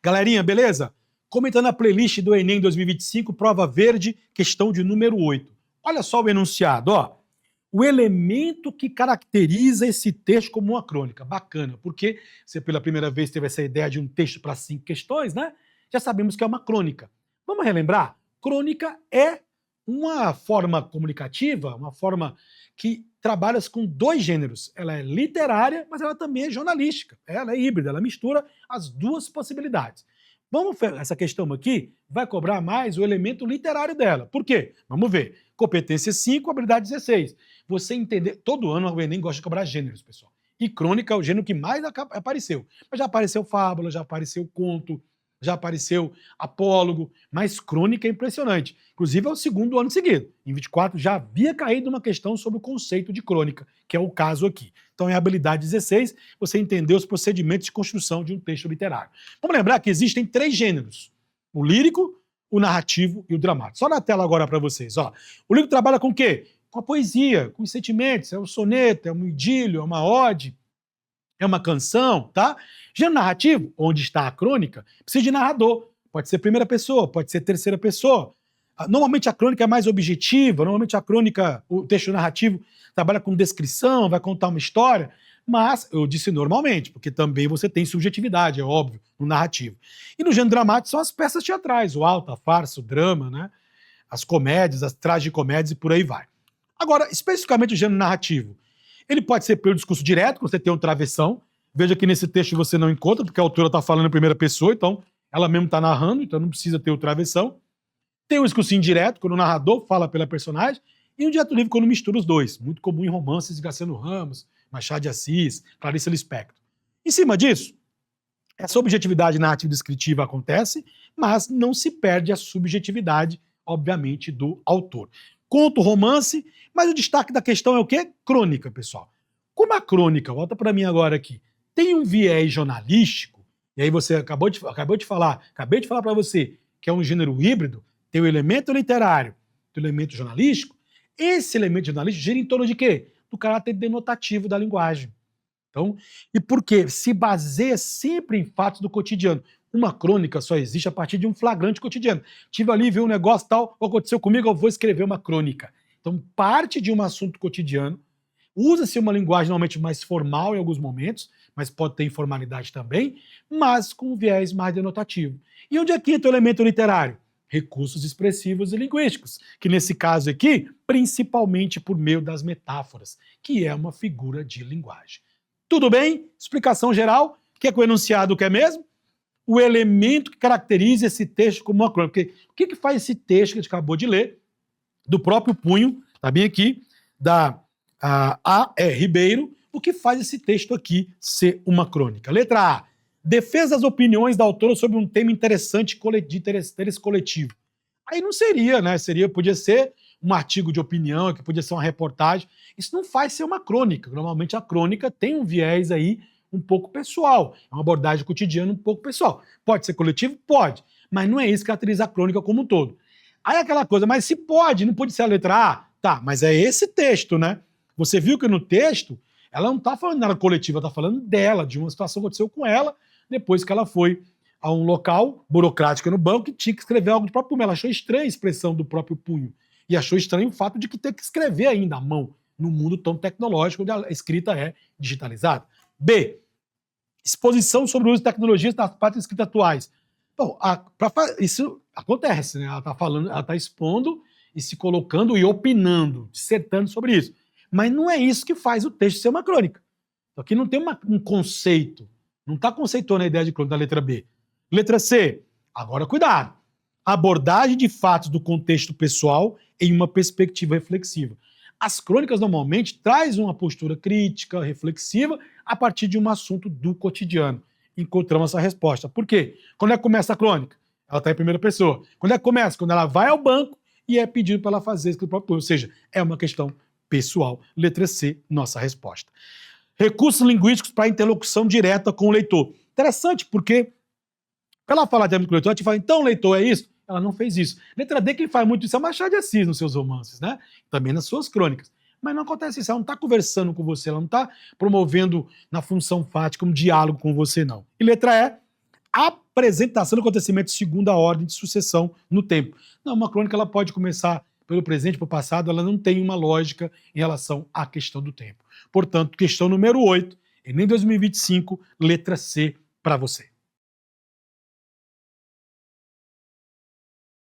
Galerinha, beleza? Comentando a playlist do Enem 2025, prova verde, questão de número 8. Olha só o enunciado, ó. O elemento que caracteriza esse texto como uma crônica. Bacana, porque você pela primeira vez teve essa ideia de um texto para 5 questões, né? Já sabemos que é uma crônica. Vamos relembrar? Crônica é uma forma comunicativa, uma forma que trabalha com dois gêneros. Ela é literária, mas ela também é jornalística. Ela é híbrida, ela mistura as duas possibilidades. Essa questão aqui vai cobrar mais o elemento literário dela. Por quê? Vamos ver. Competência 5, habilidade 16. Você entender. Todo ano o Enem gosta de cobrar gêneros, pessoal. E crônica é o gênero que mais apareceu. Mas já apareceu fábula, já apareceu conto, já apareceu apólogo, mas crônica é impressionante. Inclusive é o segundo ano seguido. Em 24 já havia caído uma questão sobre o conceito de crônica, que é o caso aqui. Então é a habilidade 16, você entender os procedimentos de construção de um texto literário. Vamos lembrar que existem 3 gêneros: o lírico, o narrativo e o dramático. Só na tela agora para vocês. Ó. O lírico trabalha com o quê? Com a poesia, com os sentimentos. É um soneto, é um idílio, é uma ode, é uma canção, tá? Gênero narrativo, onde está a crônica, precisa de narrador. Pode ser primeira pessoa, pode ser terceira pessoa. Normalmente a crônica é mais objetiva, normalmente a crônica, o texto narrativo, trabalha com descrição, vai contar uma história, mas eu disse normalmente, porque também você tem subjetividade, é óbvio, no narrativo. E no gênero dramático são as peças teatrais, o alto, a farsa, o drama, né? As comédias, as tragicomédias e por aí vai. Agora, especificamente o gênero narrativo, ele pode ser pelo discurso direto, quando você tem um travessão. Veja que nesse texto você não encontra, porque a autora está falando em primeira pessoa, então ela mesmo está narrando, então não precisa ter o travessão. Tem o discurso indireto, quando o narrador fala pela personagem, e o direto livre, quando mistura os dois. Muito comum em romances de Graciliano Ramos, Machado de Assis, Clarice Lispector. Em cima disso, essa objetividade narrativa descritiva acontece, mas não se perde a subjetividade, obviamente, do autor. Conto, romance, mas o destaque da questão é o quê? Crônica, pessoal. Como a crônica, volta para mim agora aqui, tem um viés jornalístico, e aí você acabei de falar para você que é um gênero híbrido, tem o elemento literário, tem o elemento jornalístico. Esse elemento jornalístico gira em torno de quê? Do caráter denotativo da linguagem. Então, e por quê? Se baseia sempre em fatos do cotidiano. Uma crônica só existe a partir de um flagrante cotidiano. Tive ali, vi um negócio tal, aconteceu comigo, eu vou escrever uma crônica. Então, parte de um assunto cotidiano, usa-se uma linguagem normalmente mais formal em alguns momentos, mas pode ter informalidade também, mas com um viés mais denotativo. E onde é que entra o elemento literário? Recursos expressivos e linguísticos, que nesse caso aqui, principalmente por meio das metáforas, que é uma figura de linguagem. Tudo bem? Explicação geral. O que é que o enunciado quer mesmo? O elemento que caracteriza esse texto como uma crônica. Porque o que faz esse texto que a gente acabou de ler, do próprio punho, tá bem aqui, da A.E. Ribeiro, o que faz esse texto aqui ser uma crônica? Letra A. Defesa das opiniões da autora sobre um tema interessante de interesse coletivo. Aí não seria, né? Podia ser um artigo de opinião, que podia ser uma reportagem. Isso não faz ser uma crônica. Normalmente a crônica tem um viés aí um pouco pessoal. É uma abordagem cotidiana um pouco pessoal. Pode ser coletivo? Pode. Mas não é isso que caracteriza a crônica como um todo. Aí aquela coisa, mas se pode, não pode ser a letra A? Tá, mas é esse texto, né? Você viu que no texto, ela não está falando nada coletiva, ela está falando dela, de uma situação que aconteceu com ela, depois que ela foi a um local burocrático no banco e tinha que escrever algo do próprio punho. Ela achou estranha a expressão do próprio punho. E achou estranho o fato de que ter que escrever ainda à mão, num mundo tão tecnológico, onde a escrita é digitalizada. B. Exposição sobre o uso de tecnologias nas partes escritas atuais. Bom, isso acontece, né? Ela está falando, ela está expondo e se colocando e opinando, dissertando sobre isso. Mas não é isso que faz o texto ser uma crônica. Aqui não tem um conceito. Não está conceituando a ideia de crônica da letra B. Letra C. Agora, cuidado. Abordagem de fatos do contexto pessoal em uma perspectiva reflexiva. As crônicas normalmente trazem uma postura crítica, reflexiva, a partir de um assunto do cotidiano. Encontramos essa resposta. Por quê? Quando é que começa a crônica? Ela está em primeira pessoa. Quando é que começa? Quando ela vai ao banco e é pedido para ela fazer isso do próprio punho. Ou seja, é uma questão pessoal. Letra C, nossa resposta. Recursos linguísticos para interlocução direta com o leitor. Interessante, porque para ela falar de com o leitor, a gente fala, então, leitor, é isso? Ela não fez isso. Letra D, quem faz muito isso é Machado de Assis nos seus romances, né? Também nas suas crônicas. Mas não acontece isso, ela não está conversando com você, ela não está promovendo na função fática um diálogo com você, não. E letra E, apresentação do acontecimento de segunda ordem de sucessão no tempo. Não, uma crônica ela pode começar pelo presente, pelo passado, ela não tem uma lógica em relação à questão do tempo. Portanto, questão número 8, Enem 2025, letra C para você.